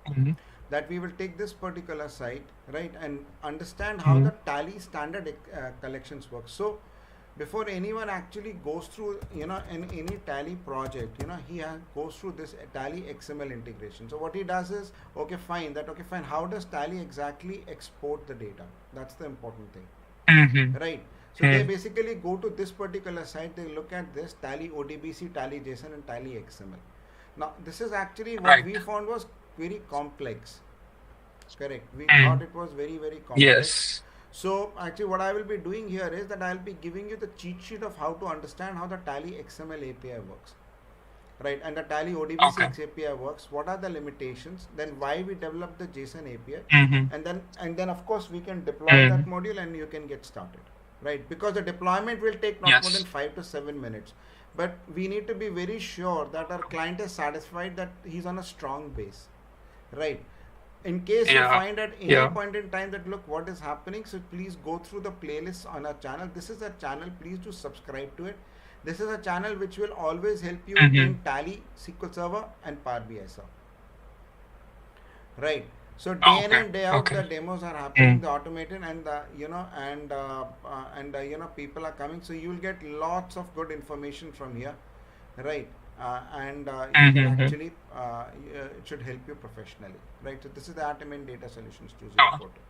Mhm. that we will take this particular site, right, and understand how the tally standard collections work. So before anyone actually goes through, in any tally project, goes through this tally xml integration. So what he does is, okay fine, how does tally exactly export the data? That's the important thing, Mhm. right? So they Mhm. basically go to this particular site, they look at this tally odbc, tally json, and tally xml. Now this is actually what Right. we found was very complex. Correct. We thought Mm. it was very, very complex. Yes. So actually what I will be doing here is that I'll be giving you the cheat sheet of how to understand how the Tally XML API works. Right, and the Tally ODBC Okay. API works. What are the limitations? Then why we developed the JSON API, Mhm. and then of course we can deploy that Mhm. module and you can get started. Right, because the deployment will take not more than Yes. 5 to 7 minutes, but we need to be very sure that our client is satisfied that he's on a strong base. Right, in case you Yeah. find at any Yeah. point in time that look what is happening, so please go through the playlists on our channel. This is a channel, please do subscribe to it. This is a channel which will always help you in Mhm. tally, sql server, and power bi server. Right, so day in Okay. and day out Okay. the demos are happening, Mm. the automated, and the people are coming, so you'll get lots of good information from here. Right, and you can Mhm. actually it should help you professionally. Right, so this is the Atamin Data Solutions Oh. 2042.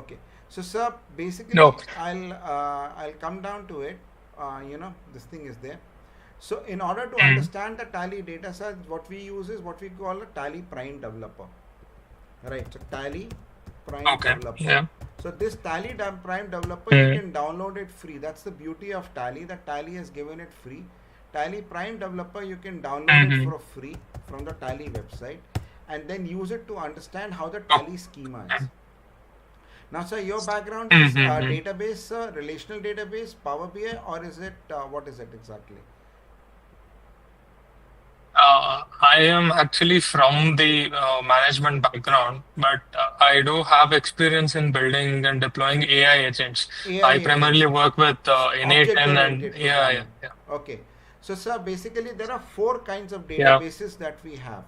Okay, so sir, No. basically I'll come down to it. This thing is there. So in order to Mm. understand the tally data set, what we use is what we call a tally prime developer. Right, so tally prime Okay. developer. Yeah. So this tally prime developer, you Mm. can download it free. That's the beauty of tally, that tally has given it free. Tally prime developer, you can download it Mhm. for free from the tally website, and then use it to understand how the tally schema Okay. is. Now sir, your background is Mhm. database, relational database, power bi, or is it what is it exactly? I am actually from the management background, but I do have experience in building and deploying AI agents. AI I primarily agents, work with innate object and oriented yeah, yeah, programming. yeah, Okay, so sir, basically there are four kinds of yeah. databases that we have,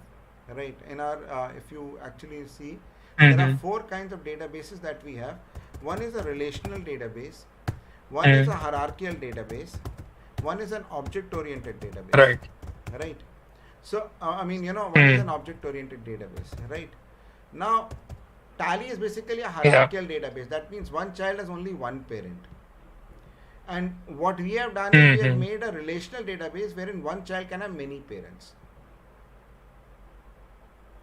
right? In our if you actually see, there are Mm-hmm. four kinds of databases that we have. One is a relational database, one is a Mm. hierarchical database, one is an object oriented database, Right. right? So what is Mm. an object oriented database, right? Now tally is basically a Yeah. hierarchical database. That means one child has only one parent. And what we have done is we have Mm-hmm. made a relational database wherein one child can have many parents.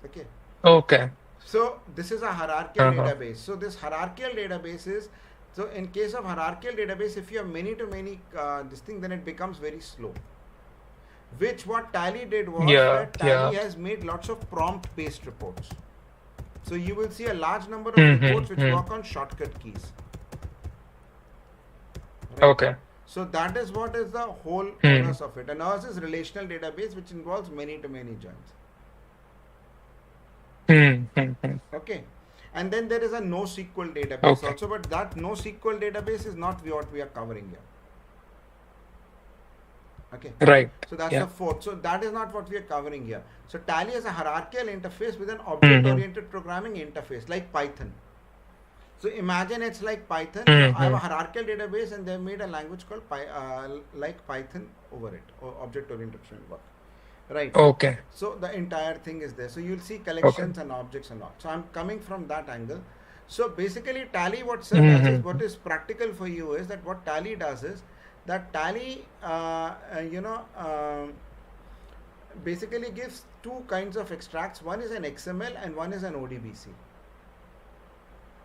Okay. Okay. So this is a hierarchical Uh-huh. database. So this hierarchical database is, so in case of hierarchical database, if you have many to many this thing, then it becomes very slow. Which what Tally did was Yeah. that Tally Yeah. has made lots of prompt based reports. So you will see a large number of reports which Mm-hmm. work on shortcut keys. Right. Okay. So that is what is the whole Mm. onus of it. And ours is relational database which involves many to many joins. Mm-hmm. Okay. And then there is a NoSQL database Okay. also, but that NoSQL database is not what we are covering here. Okay. Right. So that's the Yeah. fourth. So that is not what we are covering here. So Tally is a hierarchical interface with an Mm-hmm. object-oriented programming interface like Python. So imagine it's like Python. So I have a Mm-hmm. hierarchical database, and they made a language called like Python over it, or object-oriented framework. Right. Okay. So the entire thing is there. So you'll see Okay. collections and objects and all. So I'm coming from that angle. So basically, Tally what Sir does is, what Mm-hmm. is practical for you is that what Tally does is that Tally, basically gives two kinds of extracts. One is an XML and one is an ODBC.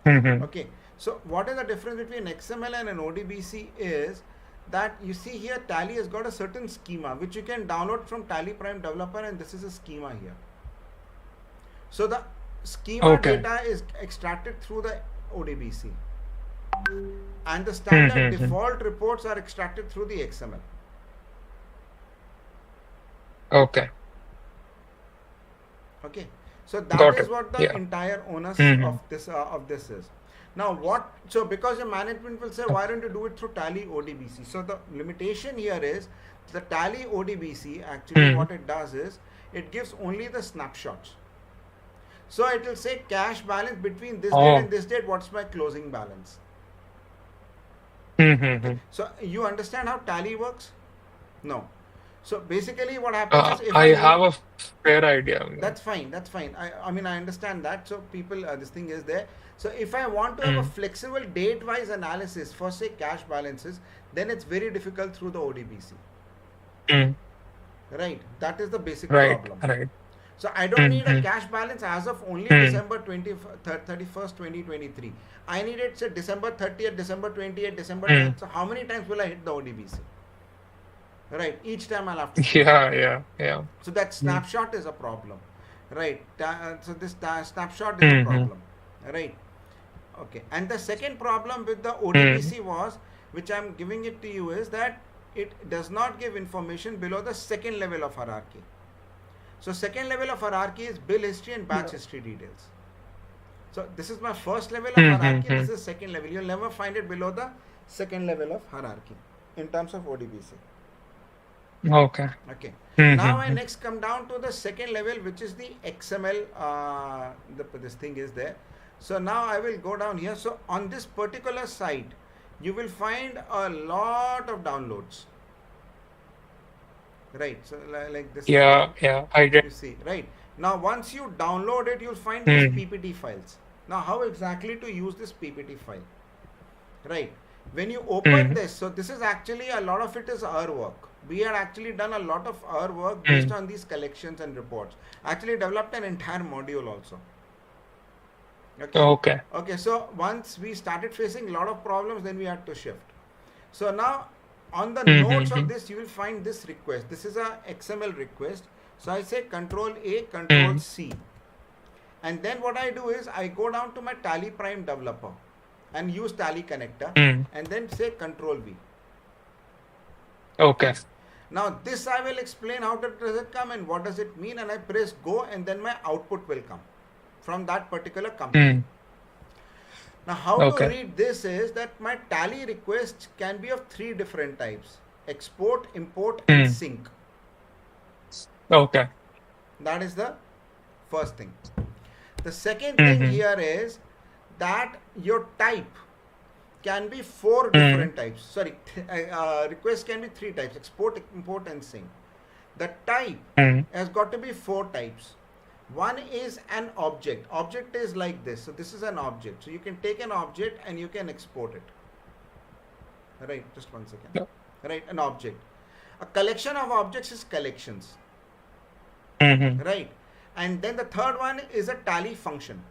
Mm-hmm. Okay. So what is the difference between XML and an ODBC is that you see here Tally has got a certain schema which you can download from Tally Prime Developer, and this is a schema here. So the schema Okay. data is extracted through the ODBC, and the standard Mm-hmm. default reports are extracted through the XML. Okay. Okay, so that Got is it. what the Yeah. entire onus Mm-hmm. of this is. Now what? So because your management will say, why don't you do it through Tally ODBC? So the limitation here is the Tally ODBC. Actually, Mm-hmm. what it does is it gives only the snapshots. So it will say cash balance between this date and Oh. this date. What's my closing balance? Okay. Mm-hmm. So you understand how tally works? No. So basically, what happens is if I I have need, a fair idea. that's fine. That's fine. I mean, I understand that. So people, this thing is there. So if I want to have a Mm. flexible date-wise analysis for say cash balances, then it's very difficult through the ODBC. Mm. Right. That is the basic Right, problem. right. So I don't need a Mm-hmm. cash balance as of only Mm. December 31st, 2023. I need it say December 30th, December 20th, December Mm. 10th. So how many times will I hit the ODBC? Right. Each time I'll have to check. Yeah, yeah, yeah. So that Mm. snapshot is a problem. Right. So this snapshot is a Mm-hmm. problem. Right. Okay. And the second problem with the Mm. ODBC was, which I'm giving it to you, is that it does not give information below the second level of hierarchy. So second level of hierarchy is bill history and batch Yeah. history details. So this is my first level of hierarchy. Mm-hmm. This is second level. You'll never find it below the second level of hierarchy in terms of ODBC. Okay. Okay. Now I Mm-hmm. next come down to the second level, which is the XML. This thing is there. So now I will go down here. So on this particular site, you will find a lot of downloads. Right. So like this is Yeah, there. yeah, I get. You see, right. Now once you download it, you'll find these Mm. PPT files. Now how exactly to use this PPT file? Right. When you open Mm. this, so this is actually a lot of it is our work. We had actually done a lot of our work based Mm. on these collections and reports. Actually developed an entire module also. Okay. Okay. Okay. So once we started facing a lot of problems, then we had to shift. So now on the notes of Mm-hmm. this, you will find this request. This is a XML request. So I say Control A, Control Mm. C. And then what I do is I go down to my Tally Prime developer and use Tally connector Mm. and then say Control V. Okay. Now this I will explain how does it come and what does it mean, and I press go and then my output will come from that particular company. Mm. Now how to Okay. read this is that my tally request can be of three different types: export, import and Mm. sync. Okay. That is the first thing. The second thing Mm-hmm. here is that your type can be four Mm. different types. Sorry, request can be three types: export, import and sync. The type Mm. has got to be four types. One is an object. Object is like this. So this is an object. So you can take an object and you can export it. Right, just one second. Yeah. Right, an object. A collection of objects is collections. Mm-hmm. Right. And then the third one is a tally function.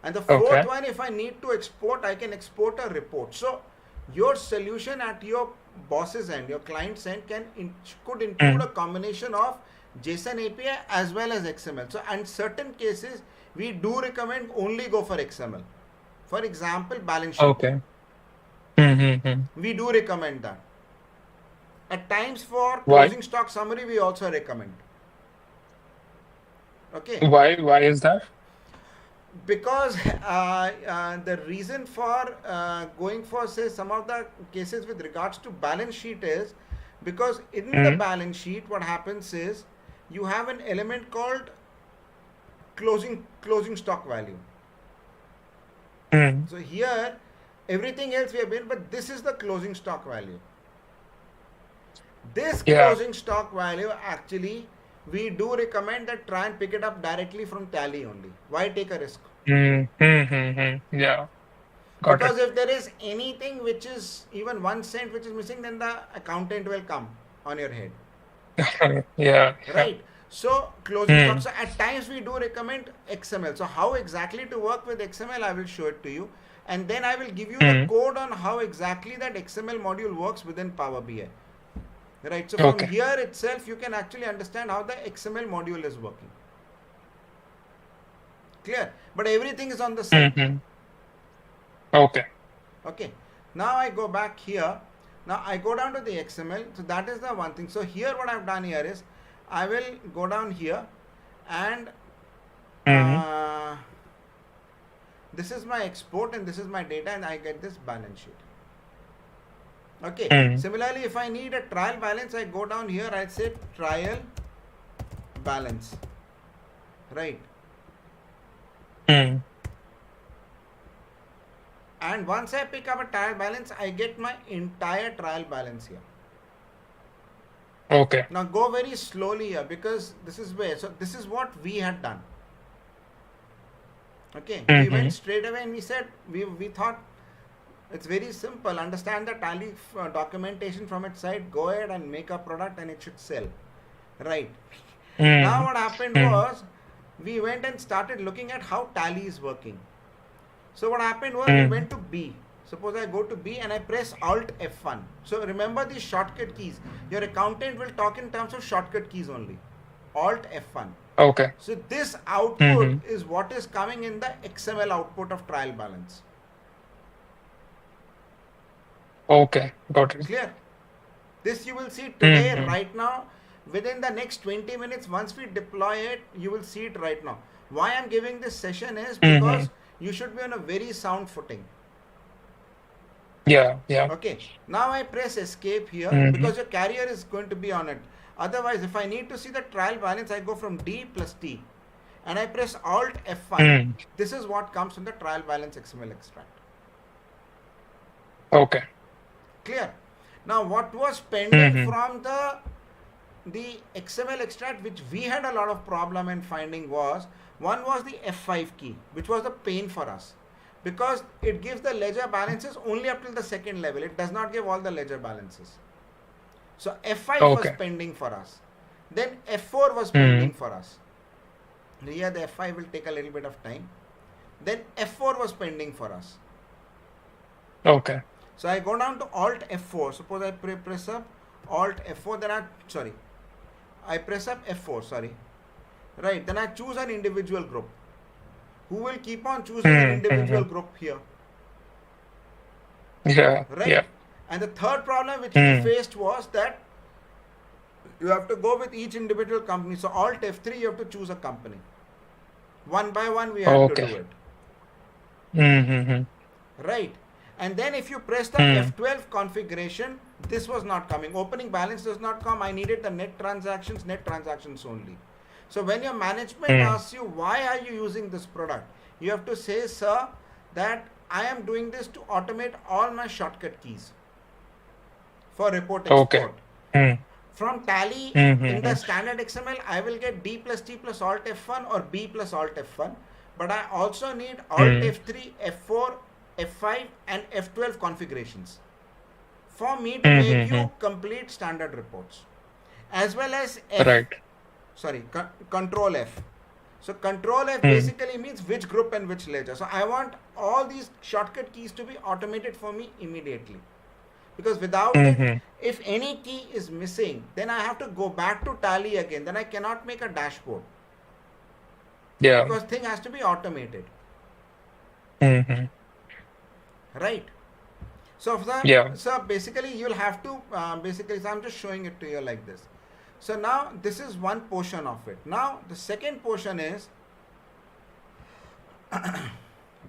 And the Okay. fourth one, if I need to export, I can export a report. So your solution at your boss's end, your client's end, could include a Mm. combination of JSON API as well as XML. So in certain cases, we do recommend only go for XML. For example, balance sheet. Okay. Mm-hmm. We do recommend that. At times for Why? closing stock summary, we also recommend. Okay. Why is that? Because the reason for going for say some of the cases with regards to balance sheet is because in the Mm. balance sheet what happens is you have an element called closing stock value. Mm. So here everything else we have been, but this is the closing stock value. This Yeah. closing stock value actually we do recommend that try and pick it up directly from tally only. Why take a risk? Mm-hmm. Yeah. Got it. Because if there is anything which is even 1 cent which is missing, then the accountant will come on your head. Yeah. Right. So closing Mm. stock. So at times we do recommend XML. So how exactly to work with XML, I will show it to you. And then I will give you the Mm. code on how exactly that XML module works within Power BI. Right. So from Okay. here itself, you can actually understand how the XML module is working. Clear? But everything is on the site. Mm-hmm. Okay. Okay. Now I go back here. Now I go down to the XML. So that is the one thing. So here what I've done here is I will go down here and Mm-hmm. this is my export and this is my data and I get this balance sheet. Okay. Mm. Similarly, if I need a trial balance, I go down here, I say trial balance. right? Hmm. And once I pick up a trial balance, I get my entire trial balance here. Okay. Now go very slowly here, because this is where, so this is what we had done. Okay, we went Mm-hmm. straight away and we said, we thought it's very simple. Understand the tally documentation from its side, go ahead and make a product and it should sell. Right. Now Mm-hmm. what happened Mm-hmm. was, we went and started looking at how tally is working. So what happened was, we went to B. Suppose I go to B and I press Alt F1. So remember these shortcut keys. Your accountant will talk in terms of shortcut keys only. Alt F1. Okay. So this output Mm-hmm. is what is coming in the XML output of trial balance. Okay. Got it. Clear? This you will see today, Mm-hmm. right now. Within the next 20 minutes, once we deploy it, you will see it right now. Why I'm giving this session is Mm-hmm. because you should be on a very sound footing. Yeah. Yeah. Okay, now I press escape here, Mm-hmm. because your carrier is going to be on it. Otherwise, if I need to see the trial balance, I go from D plus T and I press Alt F1. Mm. This is what comes from the trial balance XML extract. Okay. Clear? Now what was pending Mm-hmm. from the XML extract, which we had a lot of problem in finding, was one was the F5 key, which was the pain for us, because it gives the ledger balances only up till the second level. It does not give all the ledger balances. So F5 was Okay. pending for us. Then F4 was Mm-hmm. pending for us. Here the F5 will take a little bit of time. Then F4 was pending for us. Okay. So I go down to Alt F4. Suppose I press up Alt F4. Then I press up F4. Sorry. Right. Then I choose an individual group. Who will keep on choosing an individual Mm-hmm. group here? Yeah. Right. Yeah. And the third problem which we Mm. faced was that you have to go with each individual company. So Alt F3, you have to choose a company. One by one we had to do Okay. it. Mm-hmm. Right. And then if you press the Mm. F12 configuration, this was not coming. Opening balance does not come. I needed the net transactions only. So when your management Mm. asks you, why are you using this product? You have to say, sir, that I am doing this to automate all my shortcut keys for report Okay. export. Mm. From tally in Mm-hmm. the standard XML, I will get D plus T plus Alt F1 or B plus Alt F1. But I also need Alt Mm. F3, F4, F5 and F12 configurations for me to make Mm-hmm. you complete standard reports, as well as Right. Control F. So Control F Mm. basically means which group and which ledger. So I want all these shortcut keys to be automated for me immediately, because without it, Mm-hmm. if any key is missing, then I have to go back to tally again. Then I cannot make a dashboard, Yeah. because thing has to be automated. Mm-hmm. Right. So, Yeah. so basically you'll have to, so I'm just showing it to you like this. So now this is one portion of it. Now the second portion is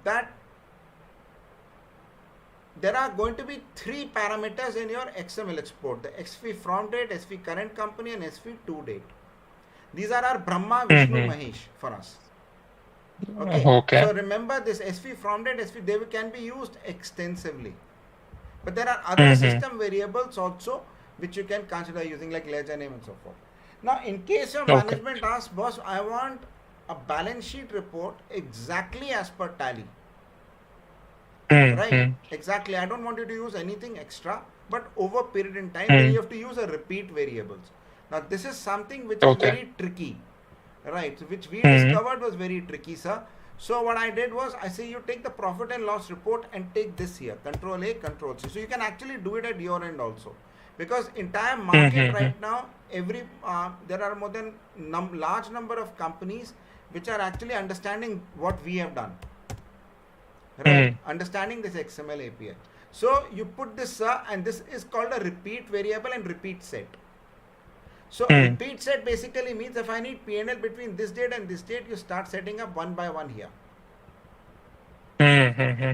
that there are going to be three parameters in your XML export: the SV from date, SV current company and SV to date. These are our Brahma, Vishnu, Mm-hmm. Mahesh for us. Okay. Okay. So remember this SV from date, SV, they can be used extensively. But there are other Mm-hmm. system variables also which you can consider using, like ledger name and so forth. Now, in case your Okay. management asks, boss, I want a balance sheet report exactly as per tally. Right? Mm-hmm. Exactly. I don't want you to use anything extra, but over period in time, then you have to use a repeat variables. Now, this is something which is Okay. very tricky. Right? Which we Mhm. discovered was very tricky, sir. So what I did was, I say you take the profit and loss report and take this here, Control A, Control C. So you can actually do it at your end also, because entire market Mhm. right now, there are more than large number of companies which are actually understanding what we have done. Right? Understanding this XML API. So you put this, and this is called a repeat variable and repeat set. So repeat set basically means if I need P&L between this date and this date, you start setting up one by one here. Mm-hmm.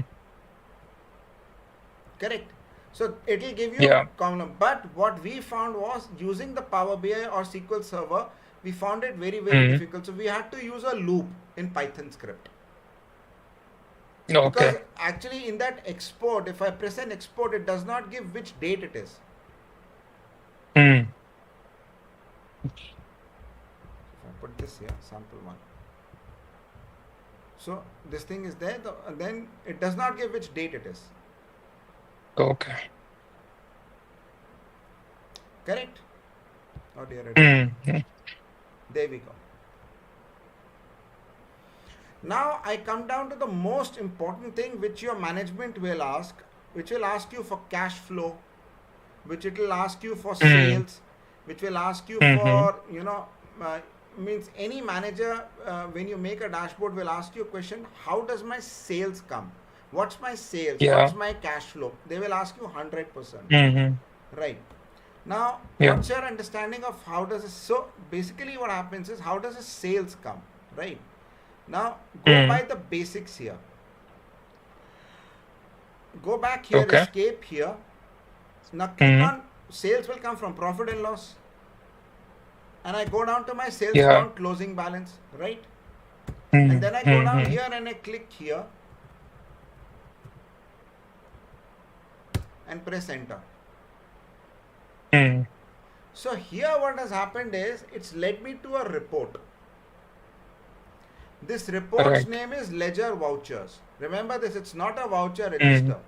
Correct. So it will give you Yeah. column. But what we found was, using the Power BI or SQL Server, we found it very, very Mm. difficult. So we had to use a loop in Python script. Because Okay. actually in that export, if I press an export, it does not give which date it is. Mm. If I put this here, sample one. So this thing is there, then it does not give which date it is. Okay. Correct? Oh dear, it Mm. is. There we go. Now I come down to the most important thing which your management will ask, which will ask you for cash flow, which it will ask you for Mm. sales, which will ask you Mm-hmm. for, means any manager, when you make a dashboard, will ask you a question: how does my sales come? What's my sales? Yeah. What's my cash flow? They will ask you 100%. Mm-hmm. Right. Now, Yeah. what's your understanding of how does it, so basically what happens is, how does a sales come? Right. Now, go Mm. by the basics here. Go back here, Okay. escape here. Now click Mm. on sales will come from profit and loss. And I go down to my sales Yeah. account closing balance, right? And Mm. then I go down Mm-hmm. here and I click here and press enter. Mm. So here what has happened is, it's led me to a report. This report's Right. name is ledger vouchers. Remember this, it's not a voucher Mm. register.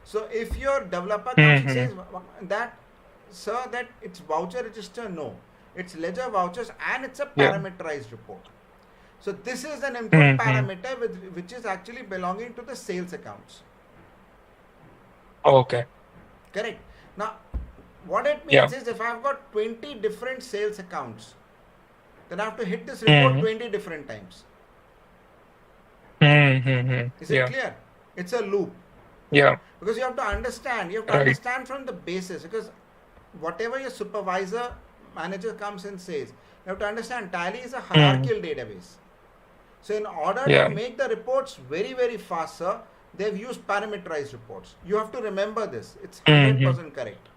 So if your developer comes and Mm-hmm. says that, sir, that it's voucher register, no. It's ledger vouchers and it's a Yeah. parameterized report. So this is an input Mm-hmm. parameter which is actually belonging to the sales accounts. Okay. Correct. Now, what it Yeah. means is, if I've got 20 different sales accounts, then I have to hit this report Mm-hmm. 20 different times. Mm-hmm. Is it Yeah. clear? It's a loop. Yeah. Because you have to Right. understand from the basis, because whatever your supervisor manager comes and says, you have to understand Tally is a Mm. hierarchical database. So in order to Yeah. make the reports very, very faster, they've used parameterized reports. You have to remember this. It's Mm-hmm. 100% correct.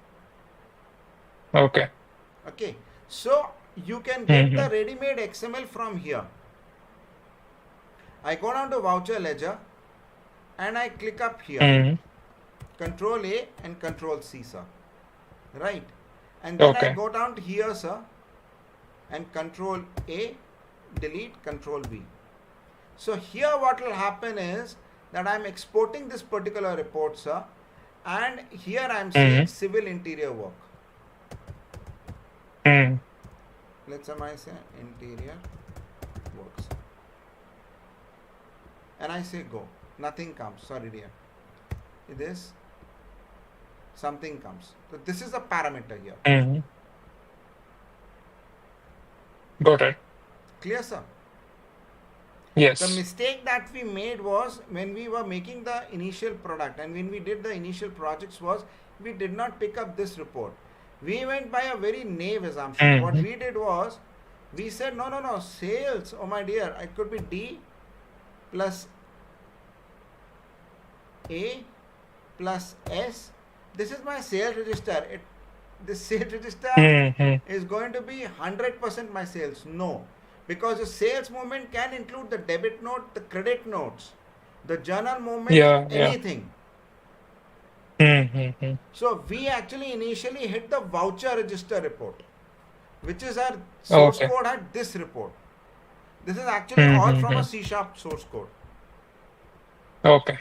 Okay. Okay. So you can get Mm-hmm. the ready-made XML from here. I go down to voucher ledger and I click up here. Mm-hmm. Control A and Control C, sir. Right. And then I Okay. go down to here, sir, and Control A, delete, Control V. So here what will happen is that I am exporting this particular report, sir, and here I am saying Mm-hmm. civil interior work. Mm. Let's say interior works. And I say go. Nothing comes. Sorry, dear. This something comes. So this is a parameter here. Mm-hmm. Got it. Clear, sir? The Yes. mistake that we made was, when we were making the initial product and when we did the initial projects, was we did not pick up this report. We went by a very naive assumption. What Mm-hmm. we did was, we said no, sales, oh my dear, it could be D plus A plus S. This is my sales register. This sales register Mm-hmm. is going to be 100% my sales. No, because the sales movement can include the debit note, the credit notes, the journal movement, Yeah. Yeah. anything. Mm-hmm. So we actually initially hit the voucher register report, which is our source Okay. code at this report. This is actually all from a Mm-hmm. C# source code. Okay.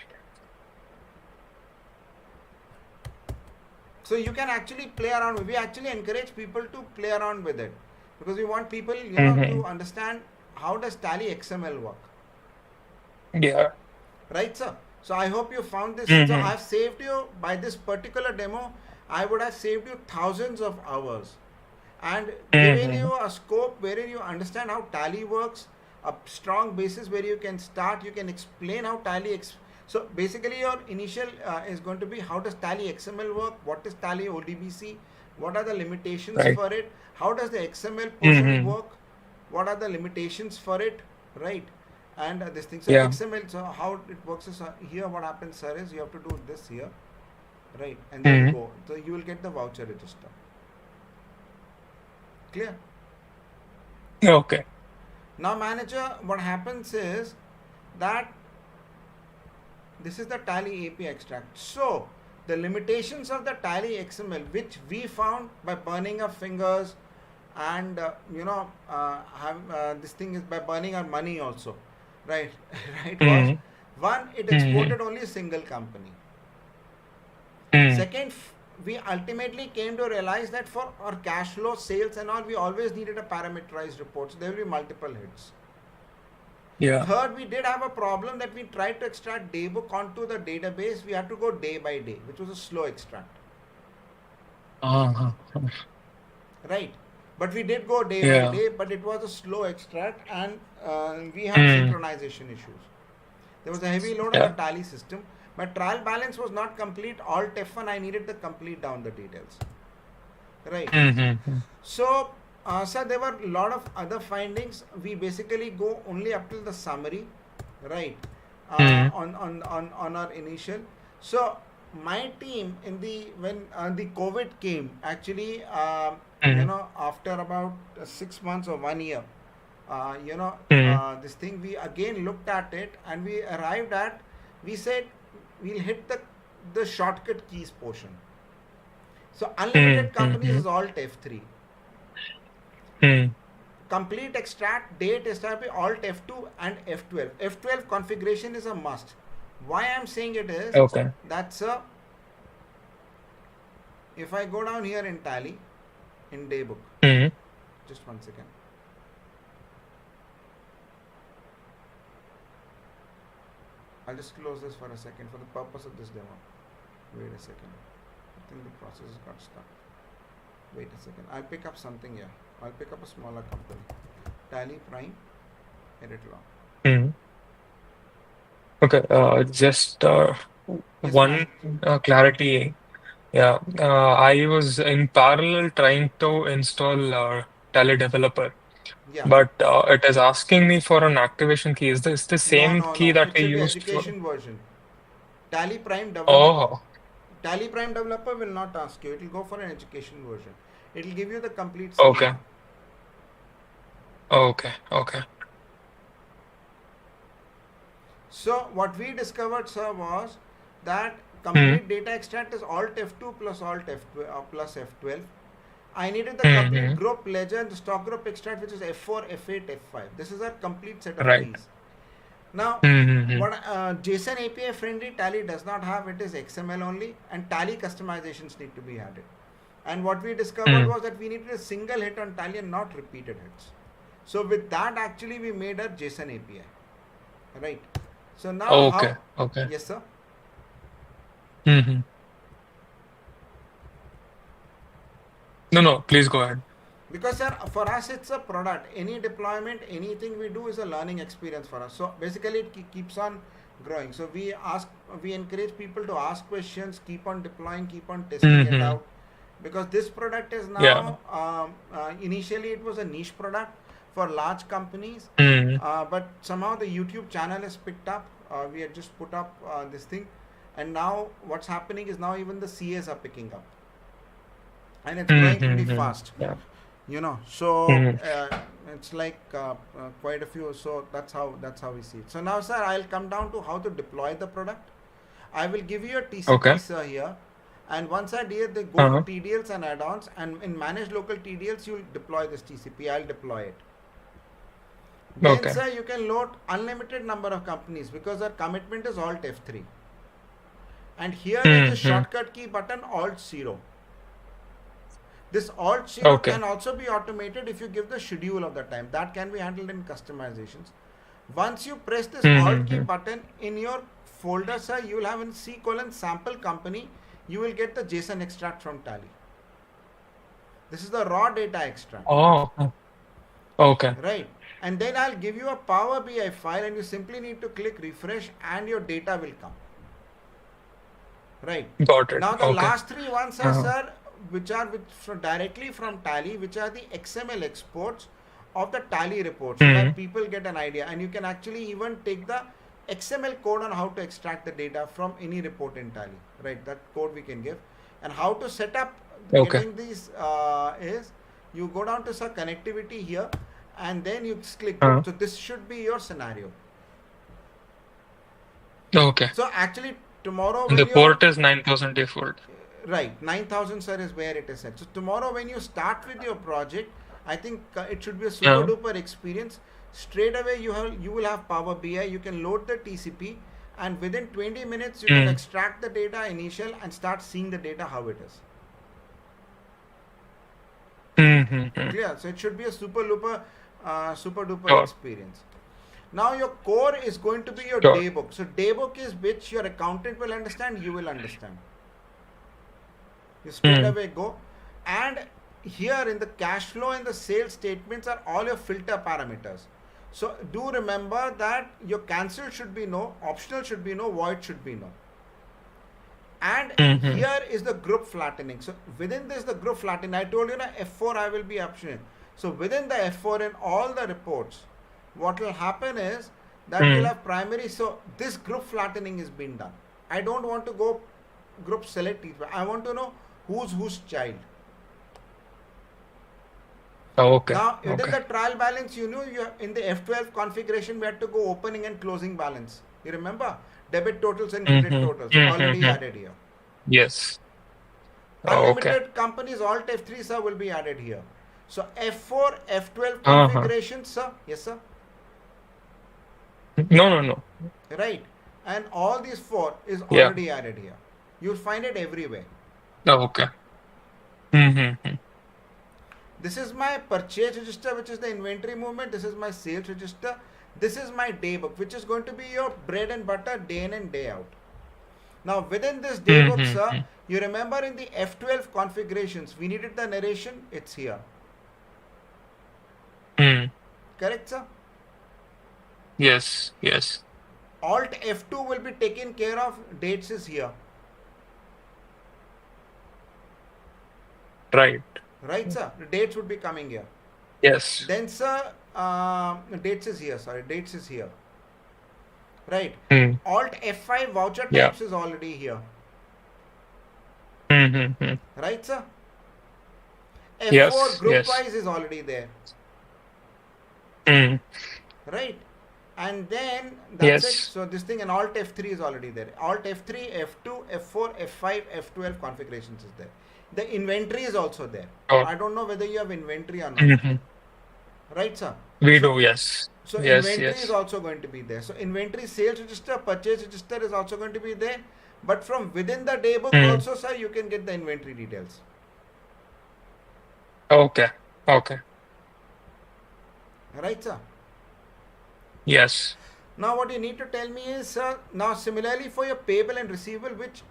So you can actually play around. We actually encourage people to play around with it, because we want people, Mm-hmm. to understand how does Tally XML work. Yeah. Right, sir? So I hope you found this. So Mm-hmm. I've saved you, by this particular demo, I would have saved you thousands of hours and given Mm-hmm. you a scope wherein you understand how Tally works, a strong basis where you can start, you can explain how Tally. So basically your initial is going to be, how does Tally XML work, what is Tally ODBC, what are the limitations Right. for it, how does the XML portion Mm-hmm. work, what are the limitations for it, right? And this thing. So Yeah. XML, so how it works is, here what happens, sir, is you have to do this here, right? And then Mm-hmm. go. So you will get the voucher register. Clear? Okay. Now, manager, what happens is that this is the Tally API extract. So, the limitations of the Tally XML, which we found by burning our fingers and this thing is by burning our money also, right? Right, was Mm, one, it mm, exported only a single company. mm. Second, we ultimately came to realize that for our cash flow, sales, and all, we always needed a parameterized report. So there will be multiple hits. Yeah. Third, we did have a problem that we tried to extract daybook onto the database. We had to go day by day, which was a slow extract, Uh-huh. right? But we did go day by Yeah. day, but it was a slow extract, and we had Mm, synchronization issues. There was a heavy load on the yeah. tally system. My trial balance was not complete. Alt F1, I needed the complete down the details, right? Mm-hmm. So, sir, there were a lot of other findings. We basically go only up till the summary, right? Mm, On our initial. So, my team in the when the COVID came, actually, mm, after about 6 months or 1 year, mm, this thing we again looked at it and we arrived at. We said we'll hit the shortcut keys portion. So, unlimited mm, companies mm, is Alt F3. mm. Complete extract date establish alt F2 and F12. F12 configuration is a must. Why I'm saying it is Okay. that's a if I go down here in tally in daybook, Mm, just 1 second. I'll just close this for a second for the purpose of this demo. Wait a second. I think the process got stuck. Wait a second. I'll pick up something here. I'll pick up a smaller company. Tally Prime, edit log. mm. Okay. Just Yes, man. one clarity. Yeah. I was in parallel trying to install Tele Developer, Yeah. but it is asking me for an activation key. Is this the No, same no, key no. that It we should be used for? education version. Tally Prime develop Oh, Tally Prime developer will not ask you. It will go for an education version. It will give you the complete okay. schema. Okay. Okay. So what we discovered, sir, was that Mm, complete data extract is Alt F2 plus Alt F12 plus F12. I needed the complete mm, group ledger and the stock group extract, which is F4, F8, F5. This is our complete set of right. keys. Now, Mm, what JSON API friendly Tally does not have, it is XML only, and Tally customizations need to be added. And what we discovered mm. was that we needed a single hit on Tally and not repeated hits. So with that, actually, we made a JSON API, right? So now, Okay. how? Okay. Yes, sir. Mm-hmm. No, no, please go ahead. Because sir, for us it's a product. Any deployment, anything we do is a learning experience for us. So basically, it keeps on growing. So we encourage people to ask questions, keep on deploying, keep on testing it Mm-hmm. out. Because this product is Yeah. now initially it was a niche product for large companies, Mm, but somehow the YouTube channel has picked up. We had just put up this thing, and now what's happening is now even the CAs are picking up, and it's growing pretty mm-hmm. fast. Yeah. So Mm, it's like quite a few. So that's how we see it. So now, sir, I'll come down to how to deploy the product. I will give you a TCP, okay. sir, here, and once I do, they go to Uh-huh. TDLs and add-ons, and in manage local TDLs, you'll deploy this TCP. I'll deploy it. Then, Okay. sir, you can load unlimited number of companies because our commitment is Alt F3, and here is the Mm-hmm. shortcut key button Alt 0. This Alt 0 Okay. can also be automated if you give the schedule of the time. That can be handled in customizations. Once you press this Alt key Mm-hmm. button in your folder, sir, you will have in C colon sample company. You will get the JSON extract from Tally. This is the raw data extract, Oh, okay. right? And then I'll give you a Power BI file, and you simply need to click refresh, and your data will come. Right. Got it. Now the Okay. last three ones are, Uh-huh. sir, which are directly from Tally, which are the XML exports of the Tally report, so Mm, that people get an idea, and you can actually even take the XML code on how to extract the data from any report in Tally. Right. That code we can give, and how to set up okay. getting these is you go down to sir connectivity here, and then you click go. Uh, So this should be your scenario. okay. So actually tomorrow And the when you're port is 9000 default. right, 9000 sir is where it is set. So tomorrow when you start with your project, I think it should be a super Yeah. duper experience. Straight away you will have Power BI. You can load the TCP, and within 20 minutes you can Mm. extract the data initial and start seeing the data how it is. Mm-hmm. Clear? So it should be a super duper Sure. experience. Now your core is going to be your Sure. day book. So day book is which your accountant will understand, you will understand. You straight Mm. away go, and here in the cash flow and the sales statements are all your filter parameters. So do remember that your cancel should be no, optional should be no, void should be no. And Mm-hmm. here is the group flattening. So within this the group flattening, I told you na F4 I will be optional. So within the F4 in all the reports, what will happen is that you'll Mm. have primary. So this group flattening is being done. I don't want to go group select each, I want to know whose child. Okay. Now within Okay. the trial balance, you know, you have, in the F12 configuration we had to go opening and closing balance. You remember debit totals and credit Mm-hmm. totals already Mm-hmm. added here. Yes. Okay. Unlimited companies alt F3 sir will be added here. So F4 F12 Uh-huh. configuration sir, yes sir, No, no, no. right, and all these four is Yeah. already added here. You'll find it everywhere. Okay. Mm-hmm. This is my purchase register, which is the inventory movement. This is my sales register. This is my day book, which is going to be your bread and butter day in and day out. Now within this day book sir, Mm-hmm. you remember in the F12 configurations we needed the narration, it's here. Mm. Correct sir? Yes. Yes. Alt F2 will be taken care of, dates is here. Right. Right sir? The dates would be coming here. Yes. Then sir, dates is here, sorry, dates is here. Right. Mm. Alt F5 voucher Yeah. types is already here. Mm-hmm. Right sir? F4 Yes. group Yes. wise is already there. Mm. Right. And then that's it. Yes. So this thing, and Alt F3 is already there. Alt F3, F2, F4, F5, F12 configurations is there. The inventory is also there. Oh. I don't know whether you have inventory or not. Mm-hmm. Right sir? We So do. Yes. So Yes. inventory is Yes. also going to be there. So inventory sales register, purchase register is also going to be there. But from within the day book Mm. also, sir, you can get the inventory details. Okay. Okay. Right, sir? Yes. Now what you need to tell me is, sir, now similarly for your payable and receivable, which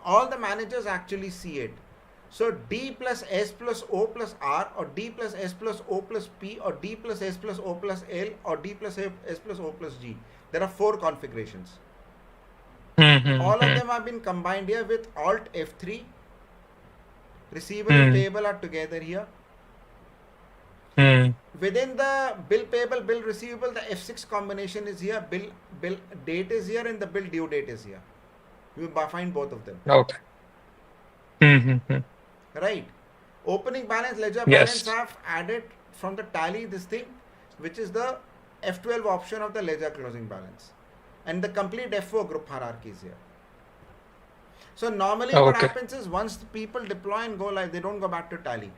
all the managers actually see it. So D plus S plus O plus R, or D plus S plus O plus P, or D plus S plus O plus L, or D plus S plus O plus G. There are 4 configurations. Mm-hmm. All of them have been combined here with Alt F3. Receivable and payable are together here. Mm. Within the bill payable, bill receivable, the F6 combination is here. Bill date is here, and the bill due date is here. You will find both of them. Okay. Mm-hmm. Right. Opening balance, ledger Yes. balance have added from the tally this thing, which is the F12 option of the ledger closing balance. And the complete F4 group hierarchy is here. So normally what Okay. happens is once the people deploy and go live, they don't go back to tally.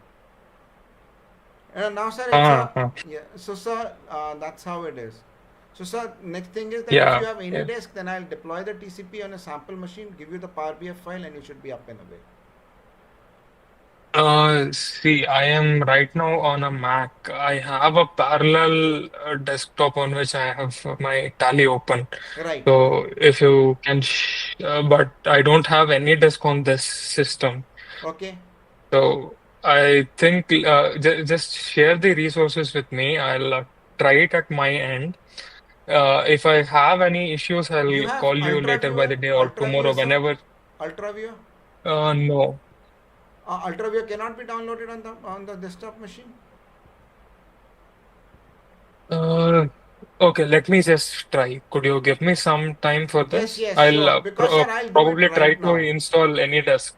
Now sir, it's Uh-huh. yeah. So sir, that's how it is. So sir, next thing is that if Yeah. you have any Yeah. disk, then I'll deploy the TCP on a sample machine, give you the Power BI file, and you should be up and away. See, I am right now on a Mac. I have a parallel desktop on which I have my Tally open. Right. So if you can, but I don't have any disk on this system. Okay. So I think just share the resources with me. I'll try it at my end. If I have any issues, You I'll have call you Ultra later by Viewer, the day or Ultra Viewer, tomorrow, sir. whenever. Ultra Viewer. No. Ultra Viewer cannot be downloaded on the desktop machine. Okay, let me just try. Could you give me some time for Yes, this? yes, I'll sure. Because sir, I'll do probably it try right to now. install any disk.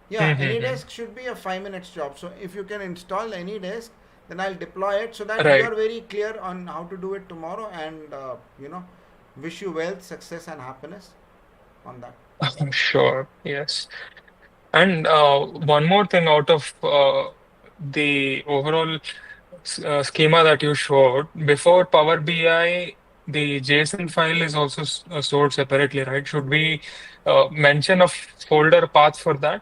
Yeah, Mm-hmm. any desk should be a 5 minutes job. So if you can install any desk, then I'll deploy it so that you Right. are very clear on how to do it tomorrow, and wish you wealth, success, and happiness on that. Sure. Yes. And one more thing out of the overall schema that you showed, before Power BI, the JSON file is also stored separately, right? Should we mention a folder path for that?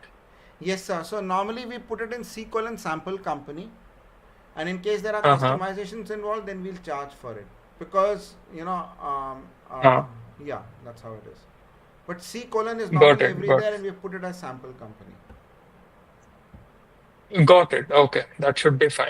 Yes, sir. So normally we put it in C colon sample company, and in case there are Uh-huh. customizations involved, then we'll charge for it, because Uh, yeah, that's how it is. But C colon is got normally it. every Got there, and we put it as sample company. got it. Okay, that should be fine.